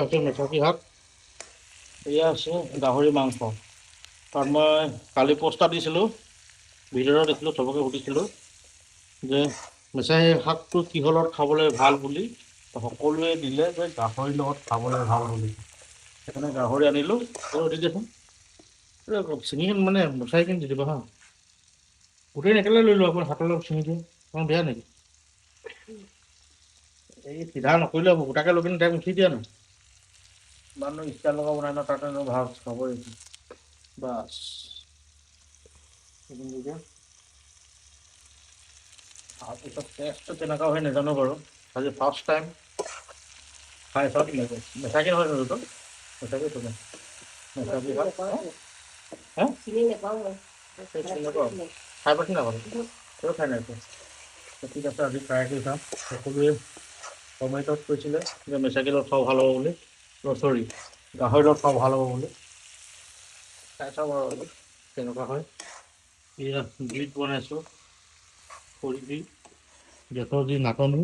আছে মেথি শাক, এয়া আছে গাহৰি মাংস। কাৰণ মই কালি পোষ্ট দিছিলোঁ, ভিডিঅ'ত দিছিলোঁ, চবকে সুধিছিলোঁ যে মেচাহী শাকটো কিহৰ লগত খাবলৈ ভাল বুলি। সকলোৱে দিলে যে গাহৰিৰ লগত খাবলৈ ভাল বুলি। সেইকাৰণে গাহৰি আনিলোঁ। দি দিয়াচোন চিঙি মানে মোচাৰিখিনি দি দিব হা। গোটেই একেলগে লৈ লোৱা, আপোনাৰ হাতৰ লগত চিঙি দিয়ে, অকণ বেয়া নেকি? এই চিধা নকৰিলে হ'ব, গোটাকে লৈ কিনে তাইক মুচি দিয়া নাই। মানুহ ষ্টাইল লগা বনাই ন, তাতে ভাল খাব বাছ। তাৰপিছত টেষ্টটো কেনেকুৱা হয় নাজানো বাৰু, আজি ফাৰ্ষ্ট টাইম খাই চাওক। মেথাকে হয় নতো মেথাকে তুমি খাই পাইছি নাপালো, কিয় খাই নাই? ঠিক আছে, আজি ট্ৰাই কৰি চাম। সকলোৱে কমেণ্টত কৈছিলে যে মেচাকি লগত খাব ভাল হ'ব বুলি, চৰি গাহৰি লগত খাব ভাল হ'ব বুলি। খাই চাওঁ বাৰু কেনেকুৱা হয়। এয়া জুইত বনাইছোঁ, খৰি দি, গেছৰ যি নাটনি।